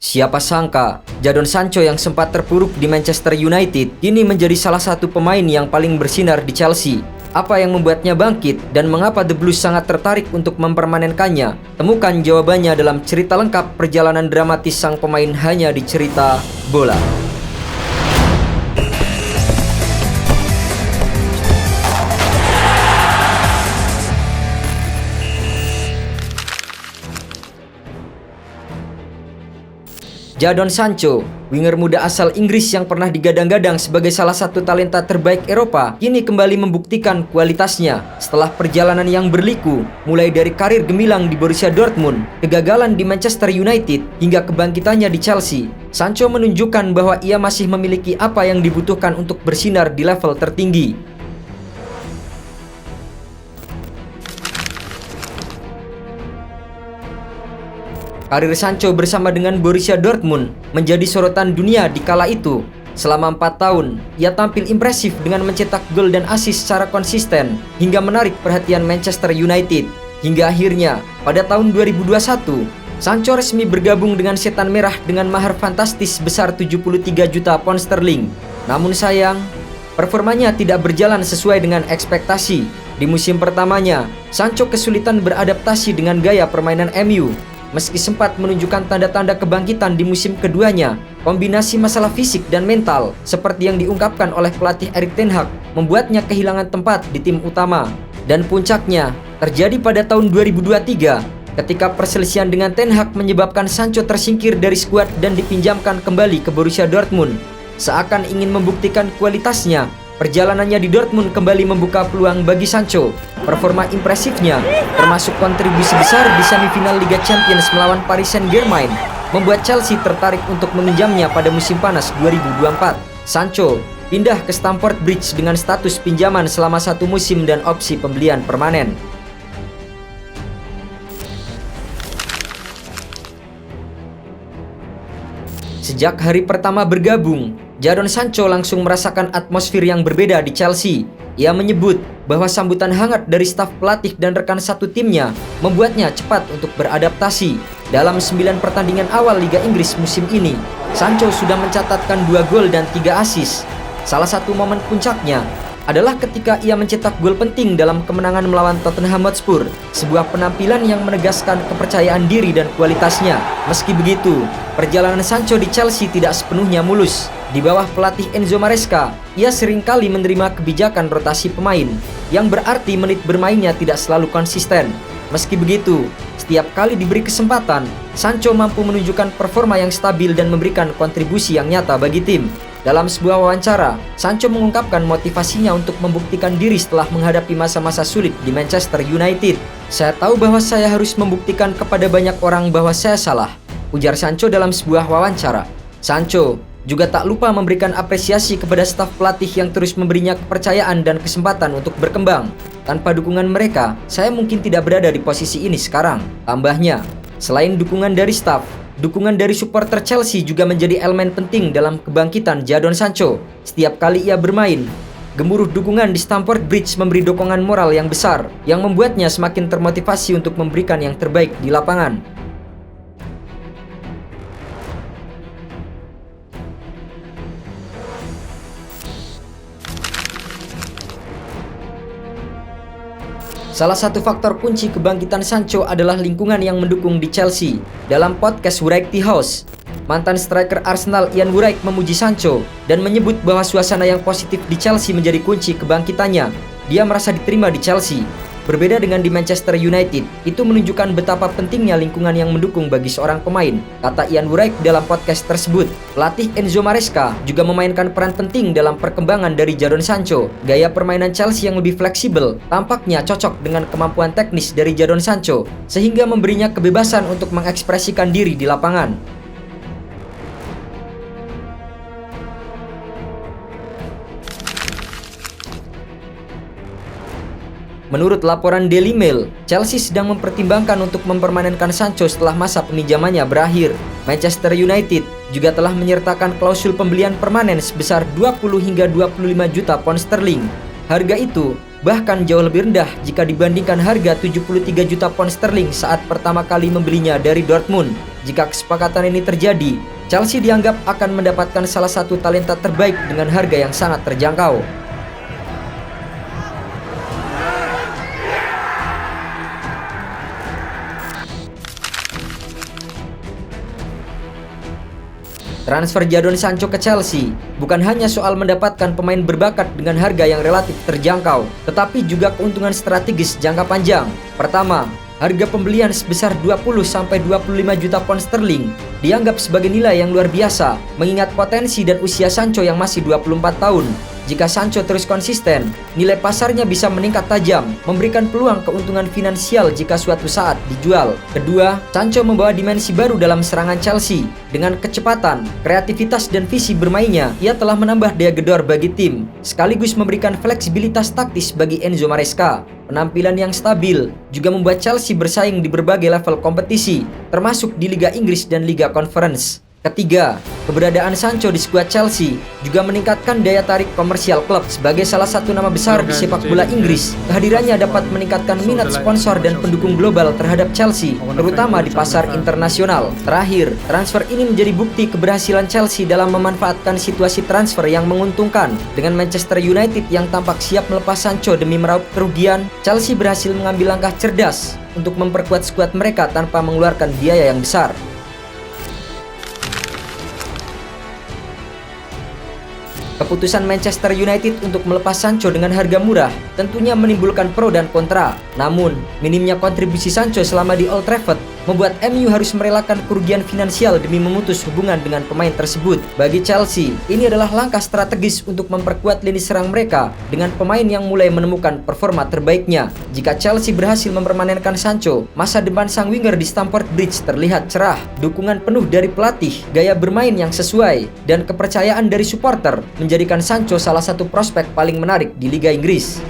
Siapa sangka, Jadon Sancho yang sempat terpuruk di Manchester United kini menjadi salah satu pemain yang paling bersinar di Chelsea. Apa yang membuatnya bangkit dan mengapa The Blues sangat tertarik untuk mempermanenkannya? Temukan jawabannya dalam cerita lengkap perjalanan dramatis sang pemain hanya di Cerita Bola. Jadon Sancho, winger muda asal Inggris yang pernah digadang-gadang sebagai salah satu talenta terbaik Eropa, kini kembali membuktikan kualitasnya setelah perjalanan yang berliku, mulai dari karir gemilang di Borussia Dortmund, kegagalan di Manchester United, hingga kebangkitannya di Chelsea. Sancho menunjukkan bahwa ia masih memiliki apa yang dibutuhkan untuk bersinar di level tertinggi. Karir Sancho bersama dengan Borussia Dortmund menjadi sorotan dunia di kala itu. Selama 4 tahun, ia tampil impresif dengan mencetak gol dan assist secara konsisten hingga menarik perhatian Manchester United. Hingga akhirnya, pada tahun 2021, Sancho resmi bergabung dengan Setan Merah dengan mahar fantastis sebesar 73 juta pound sterling. Namun sayang, performanya tidak berjalan sesuai dengan ekspektasi. Di musim pertamanya, Sancho kesulitan beradaptasi dengan gaya permainan MU. Meski sempat menunjukkan tanda-tanda kebangkitan di musim keduanya, kombinasi masalah fisik dan mental seperti yang diungkapkan oleh pelatih Erik ten Hag membuatnya kehilangan tempat di tim utama. Dan puncaknya terjadi pada tahun 2023 ketika perselisihan dengan ten Hag menyebabkan Sancho tersingkir dari skuad dan dipinjamkan kembali ke Borussia Dortmund. Seakan ingin membuktikan kualitasnya, perjalanannya di Dortmund kembali membuka peluang bagi Sancho. Performa impresifnya, termasuk kontribusi besar di semifinal Liga Champions melawan Paris Saint-Germain, membuat Chelsea tertarik untuk meminjamnya pada musim panas 2024. Sancho pindah ke Stamford Bridge dengan status pinjaman selama 1 musim dan opsi pembelian permanen. Sejak hari pertama bergabung, Jadon Sancho langsung merasakan atmosfer yang berbeda di Chelsea. Ia menyebut bahwa sambutan hangat dari staf pelatih dan rekan satu timnya membuatnya cepat untuk beradaptasi. Dalam 9 pertandingan awal Liga Inggris musim ini, Sancho sudah mencatatkan 2 gol dan 3 assist. Salah satu momen puncaknya adalah ketika ia mencetak gol penting dalam kemenangan melawan Tottenham Hotspur, sebuah penampilan yang menegaskan kepercayaan diri dan kualitasnya. Meski begitu, perjalanan Sancho di Chelsea tidak sepenuhnya mulus. Di bawah pelatih Enzo Maresca, ia seringkali menerima kebijakan rotasi pemain, yang berarti menit bermainnya tidak selalu konsisten. Meski begitu, setiap kali diberi kesempatan, Sancho mampu menunjukkan performa yang stabil dan memberikan kontribusi yang nyata bagi tim. Dalam sebuah wawancara, Sancho mengungkapkan motivasinya untuk membuktikan diri setelah menghadapi masa-masa sulit di Manchester United. "Saya tahu bahwa saya harus membuktikan kepada banyak orang bahwa saya salah," ujar Sancho dalam sebuah wawancara. Sancho juga tak lupa memberikan apresiasi kepada staf pelatih yang terus memberinya kepercayaan dan kesempatan untuk berkembang. "Tanpa dukungan mereka, saya mungkin tidak berada di posisi ini sekarang," tambahnya. Selain dukungan dari staf, dukungan dari supporter Chelsea juga menjadi elemen penting dalam kebangkitan Jadon Sancho. Setiap kali ia bermain, gemuruh dukungan di Stamford Bridge memberi dukungan moral yang besar, yang membuatnya semakin termotivasi untuk memberikan yang terbaik di lapangan. Salah satu faktor kunci kebangkitan Sancho adalah lingkungan yang mendukung di Chelsea. Dalam podcast Variety House, mantan striker Arsenal Ian Wright memuji Sancho dan menyebut bahwa suasana yang positif di Chelsea menjadi kunci kebangkitannya. Dia merasa diterima di Chelsea. Berbeda dengan di Manchester United, itu menunjukkan betapa pentingnya lingkungan yang mendukung bagi seorang pemain, kata Ian Wright dalam podcast tersebut. Pelatih Enzo Maresca juga memainkan peran penting dalam perkembangan dari Jadon Sancho. Gaya permainan Chelsea yang lebih fleksibel tampaknya cocok dengan kemampuan teknis dari Jadon Sancho, sehingga memberinya kebebasan untuk mengekspresikan diri di lapangan. Menurut laporan Daily Mail, Chelsea sedang mempertimbangkan untuk mempermanenkan Sancho setelah masa peminjamannya berakhir. Manchester United juga telah menyertakan klausul pembelian permanen sebesar 20 hingga 25 juta pound sterling. Harga itu bahkan jauh lebih rendah jika dibandingkan harga 73 juta pound sterling saat pertama kali membelinya dari Dortmund. Jika kesepakatan ini terjadi, Chelsea dianggap akan mendapatkan salah satu talenta terbaik dengan harga yang sangat terjangkau. Transfer Jadon Sancho ke Chelsea bukan hanya soal mendapatkan pemain berbakat dengan harga yang relatif terjangkau, tetapi juga keuntungan strategis jangka panjang. Pertama, harga pembelian sebesar 20-25 juta pound sterling dianggap sebagai nilai yang luar biasa, mengingat potensi dan usia Sancho yang masih 24 tahun. Jika Sancho terus konsisten, nilai pasarnya bisa meningkat tajam, memberikan peluang keuntungan finansial jika suatu saat dijual. Kedua, Sancho membawa dimensi baru dalam serangan Chelsea. Dengan kecepatan, kreativitas, dan visi bermainnya, ia telah menambah daya gedor bagi tim, sekaligus memberikan fleksibilitas taktis bagi Enzo Maresca. Penampilan yang stabil juga membuat Chelsea bersaing di berbagai level kompetisi, termasuk di Liga Inggris dan Liga Conference. Ketiga, keberadaan Sancho di skuad Chelsea juga meningkatkan daya tarik komersial klub. Sebagai salah satu nama besar di sepak bola Inggris, kehadirannya dapat meningkatkan minat sponsor dan pendukung global terhadap Chelsea, terutama di pasar internasional. Terakhir, transfer ini menjadi bukti keberhasilan Chelsea dalam memanfaatkan situasi transfer yang menguntungkan. Dengan Manchester United yang tampak siap melepas Sancho demi meraup kerugian, Chelsea berhasil mengambil langkah cerdas untuk memperkuat skuad mereka tanpa mengeluarkan biaya yang besar. Keputusan Manchester United untuk melepas Sancho dengan harga murah tentunya menimbulkan pro dan kontra. Namun, minimnya kontribusi Sancho selama di Old Trafford membuat MU harus merelakan kerugian finansial demi memutus hubungan dengan pemain tersebut. Bagi Chelsea, ini adalah langkah strategis untuk memperkuat lini serang mereka dengan pemain yang mulai menemukan performa terbaiknya. Jika Chelsea berhasil mempermanenkan Sancho, masa depan sang winger di Stamford Bridge terlihat cerah. Dukungan penuh dari pelatih, gaya bermain yang sesuai, dan kepercayaan dari supporter menjadikan Sancho salah satu prospek paling menarik di Liga Inggris.